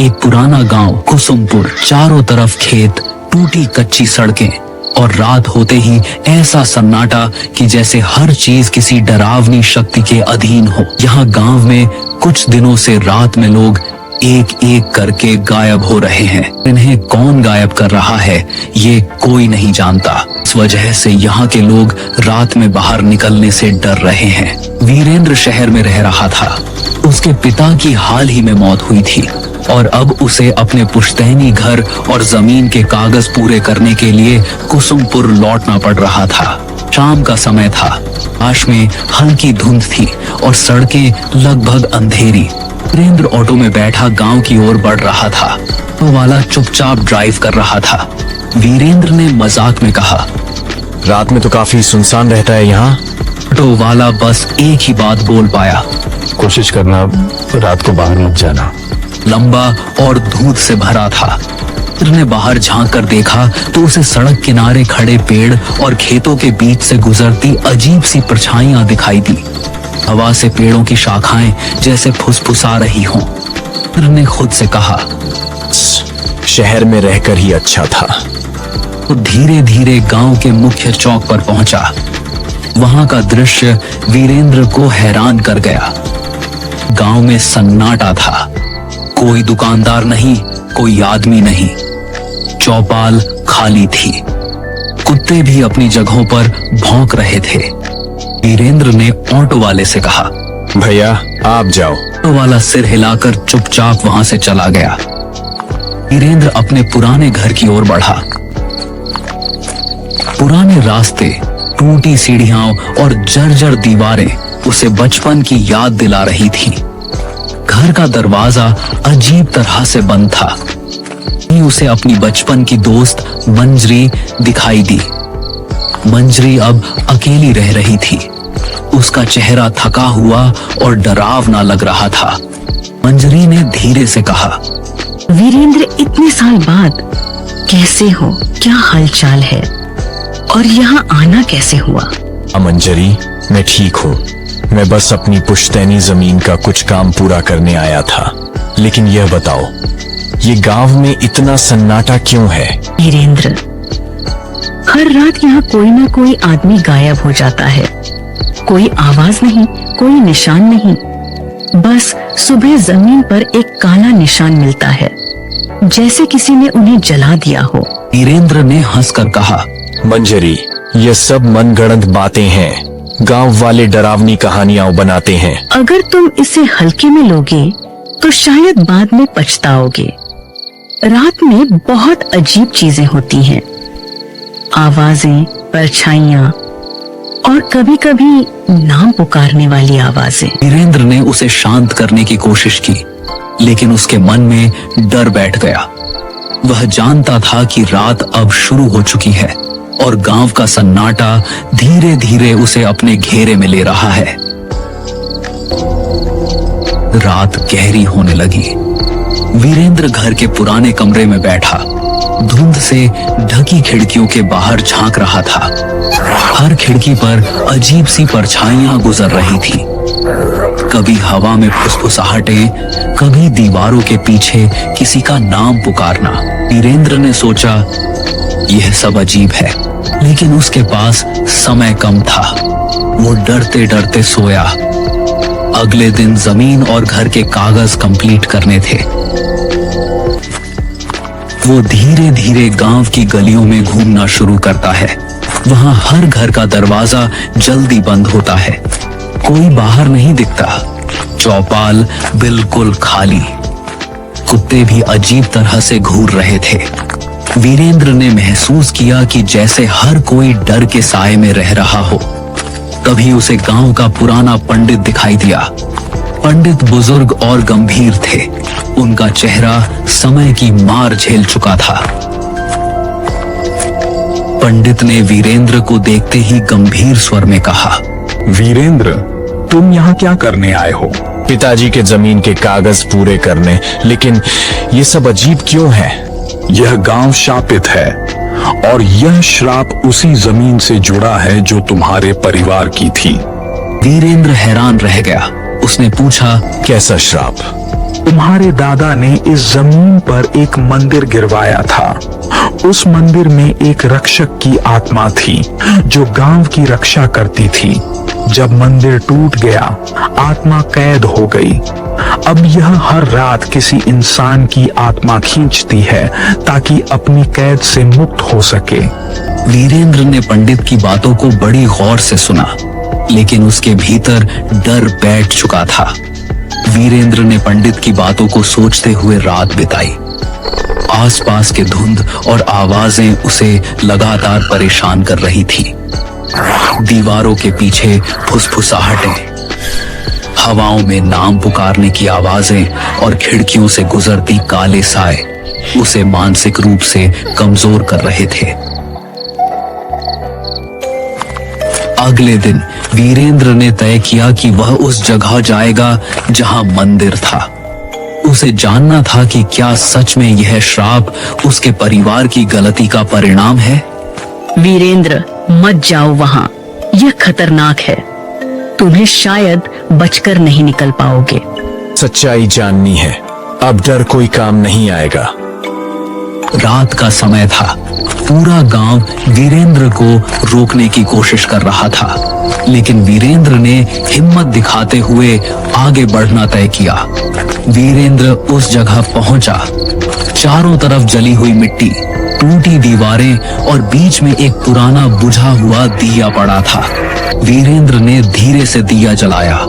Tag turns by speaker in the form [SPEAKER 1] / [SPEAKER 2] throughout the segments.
[SPEAKER 1] एक पुराना गांव कुसुमपुर, चारों तरफ खेत, टूटी कच्ची सड़कें और रात होते ही ऐसा सन्नाटा कि जैसे हर चीज किसी डरावनी शक्ति के अधीन हो। यहाँ गांव में कुछ दिनों से रात में लोग एक एक करके गायब हो रहे हैं। इन्हें कौन गायब कर रहा है ये कोई नहीं जानता। इस वजह से यहाँ के लोग रात में बाहर निकलने से डर रहे हैं। वीरेंद्र शहर में रह रहा था। उसके पिता की हाल ही में मौत हुई थी और अब उसे अपने पुश्तैनी घर और जमीन के कागज पूरे करने के लिए कुसुमपुर लौटना पड़ रहा था। शाम का समय था। आकाश में हल्की धुंध थी और सड़कें लगभग अंधेरी। वीरेंद्र ऑटो में बैठा गांव की ओर बढ़ रहा था। ऑटो वाला चुपचाप ड्राइव कर रहा था। वीरेंद्र ने मजाक में कहा,
[SPEAKER 2] रात में तो काफी सुनसान रहता है यहाँ।
[SPEAKER 1] ऑटो वाला बस एक ही बात बोल पाया,
[SPEAKER 3] कोशिश करना रात को बाहर मत जाना।
[SPEAKER 1] लंबा और धूप से भरा था। वीरेंद्र ने बाहर झांक कर देखा तो उसे सड़क किनारे खड़े पेड़ और खेतों के बीच से गुजरती अजीब सी परछाइयां दिखाई दी। हवा से पेड़ों की शाखाएं जैसे फुसफुसा रही हों। वीरेंद्र ने खुद से कहा,
[SPEAKER 2] शहर में रहकर ही अच्छा था।
[SPEAKER 1] वो धीरे धीरे गांव के मुख्य चौक पर पहुंचा। वहां का दृश्य वीरेंद्र को हैरान कर गया। गांव में सन्नाटा था। कोई दुकानदार नहीं, कोई आदमी नहीं। चौपाल खाली थी। कुत्ते भी अपनी जगहों पर भौंक रहे थे। वीरेंद्र ने ऑटो वाले से कहा,
[SPEAKER 2] भैया आप जाओ।
[SPEAKER 1] ऑटो वाला सिर हिलाकर चुपचाप वहां से चला गया। वीरेंद्र अपने पुराने घर की ओर बढ़ा। पुराने रास्ते, टूटी सीढ़ियां और जर्जर दीवारें उसे बचपन की याद दिला रही थी। घर का दरवाजा अजीब तरह से बंद था। उसे अपनी बचपन की दोस्त मंजरी दिखाई दी। मंजरी अब अकेली रह रही थी। उसका चेहरा थका हुआ और डरावना लग रहा था। मंजरी ने धीरे से कहा,
[SPEAKER 4] वीरेंद्र इतने साल बाद कैसे हो, क्या हालचाल है और यहाँ आना कैसे हुआ?
[SPEAKER 2] मंजरी, मैं ठीक हूँ। मैं बस अपनी पुश्तैनी जमीन का कुछ काम पूरा करने आया था। लेकिन यह बताओ, ये गांव में इतना सन्नाटा क्यों है?
[SPEAKER 4] वीरेंद्र, हर रात यहाँ कोई ना कोई आदमी गायब हो जाता है। कोई आवाज नहीं, कोई निशान नहीं। बस सुबह जमीन पर एक काला निशान मिलता है, जैसे किसी ने उन्हें जला दिया हो।
[SPEAKER 1] वीरेंद्र ने हंसकर कहा,
[SPEAKER 2] मंजरी, ये सब मनगढ़ंत बातें हैं। गांव वाले डरावनी कहानियां बनाते हैं।
[SPEAKER 4] अगर तुम इसे हल्के में लोगे तो शायद बाद में पछताओगे। रात में बहुत अजीब चीजें होती हैं, आवाजें, परछाइयां और कभी कभी नाम पुकारने वाली आवाजें।
[SPEAKER 1] वीरेंद्र ने उसे शांत करने की कोशिश की, लेकिन उसके मन में डर बैठ गया। वह जानता था कि रात अब शुरू हो चुकी है और गांव का सन्नाटा धीरे धीरे उसे अपने घेरे में ले रहा है। रात गहरी होने लगी। वीरेंद्र घर के पुराने कमरे में बैठा, धुंध से ढकी खिड़कियों के बाहर झांक रहा था। हर खिड़की पर अजीब सी परछाइयां गुजर रही थी। कभी हवा में फुसफुसाहटें, कभी दीवारों के पीछे किसी का नाम पुकारना। वीरेंद्र ने सोचा, यह सब अजीब है, लेकिन उसके पास समय कम था। वो डरते डरते सोया। अगले दिन जमीन और घर के कागज कंप्लीट करने थे। वो धीरे धीरे गांव की गलियों में घूमना शुरू करता है। वहां हर घर का दरवाजा जल्दी बंद होता है। कोई बाहर नहीं दिखता। चौपाल बिल्कुल खाली। कुत्ते भी अजीब तरह से घूर रहे थे। वीरेंद्र ने महसूस किया कि जैसे हर कोई डर के साए में रह रहा हो। तभी उसे गांव का पुराना पंडित दिखाई दिया। पंडित बुजुर्ग और गंभीर थे। उनका चेहरा समय की मार झेल चुका था। पंडित ने वीरेंद्र को देखते ही गंभीर स्वर में कहा,
[SPEAKER 3] वीरेंद्र, तुम यहाँ क्या करने आए हो?
[SPEAKER 2] पिताजी के जमीन के कागज पूरे करने। लेकिन ये सब अजीब क्यों है?
[SPEAKER 3] यह गांव शापित है और यह श्राप उसी जमीन से जुड़ा है जो तुम्हारे परिवार की थी।
[SPEAKER 1] वीरेंद्र हैरान रह गया। उसने पूछा,
[SPEAKER 2] कैसा श्राप?
[SPEAKER 3] तुम्हारे दादा ने इस जमीन पर एक मंदिर गिरवाया था। उस मंदिर में एक रक्षक की आत्मा थी जो गांव की रक्षा करती थी। जब मंदिर टूट गया, आत्मा कैद हो गई। अब यह हर रात किसी इंसान की आत्मा खींचती है ताकि अपनी कैद से मुक्त हो सके।
[SPEAKER 1] वीरेंद्र ने पंडित की बातों को बड़ी गौर से सुना, लेकिन उसके भीतर डर बैठ चुका था। वीरेंद्र ने पंडित की बातों को सोचते हुए रात बिताई। आसपास के धुंध और आवाजें उसे लगातार परेशान कर रही थी। दीवारों के पीछे फुसफुसाहटें, हवाओं में नाम पुकारने की आवाजें और खिड़कियों से गुजरती काले साए उसे मानसिक रूप से कमजोर कर रहे थे। अगले दिन वीरेंद्र ने तय किया कि वह उस जगह जाएगा जहां मंदिर था। उसे जानना था कि क्या सच में यह श्राप उसके परिवार की गलती का परिणाम है।
[SPEAKER 4] वीरेंद्र, मत जाओ वहां, यह खतरनाक है। तुम्हें शायद बचकर नहीं निकल पाओगे।
[SPEAKER 2] सच्चाई जाननी है, अब डर कोई काम नहीं आएगा।
[SPEAKER 1] रात का समय था। पूरा गांव वीरेंद्र को रोकने की कोशिश कर रहा था, लेकिन वीरेंद्र ने हिम्मत दिखाते हुए आगे बढ़ना तय किया। वीरेंद्र उस जगह पहुंचा। चारों तरफ जली हुई मिट्टी, टूटी दीवारें और बीच में एक पुराना बुझा हुआ दिया पड़ा था। वीरेंद्र ने धीरे से दिया जलाया।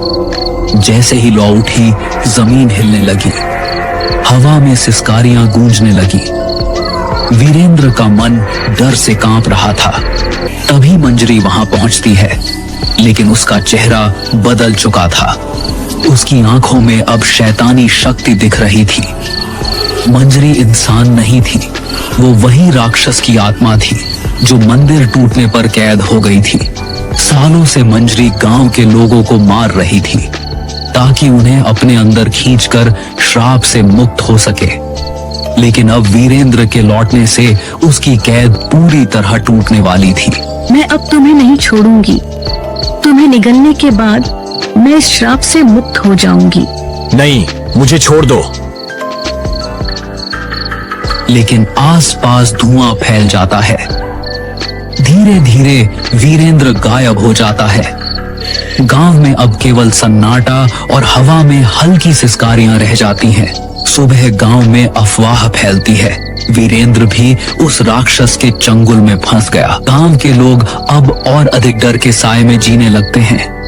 [SPEAKER 1] जैसे ही लौ उठी, जमीन हिलने लगी, हवा में सिसकारियां गूंजने लगी। वीरेंद्र का मन डर से कांप रहा था। तभी मंजरी वहां पहुंचती है, लेकिन उसका चेहरा बदल चुका था। उसकी आंखों में अब शैतानी शक्ति दिख रही थी। मंजरी इंसान नहीं थी, वो वही राक्षस की आत्मा थी जो मंदिर टूटने पर कैद हो गई थी। सालों से मंजरी गांव के लोगों को मार रही थी ताकि उन्हें अपने अंदर खींचकर श्राप से मुक्त हो सके। लेकिन अब वीरेंद्र के लौटने से उसकी कैद पूरी तरह टूटने वाली थी।
[SPEAKER 4] मैं अब तुम्हें नहीं छोड़ूंगी। तुम्हें निगलने के बाद मैं इस श्राप से मुक्त हो जाऊंगी।
[SPEAKER 2] नहीं, मुझे छोड़ दो।
[SPEAKER 1] लेकिन आसपास धुआं फैल जाता है। धीरे धीरे वीरेंद्र गायब हो जाता है। गांव में अब केवल सन्नाटा और हवा में हल्की सिसकारियां रह जाती हैं। सुबह गांव में अफवाह फैलती है, वीरेंद्र भी उस राक्षस के चंगुल में फंस गया। गांव के लोग अब और अधिक डर के साए में जीने लगते हैं।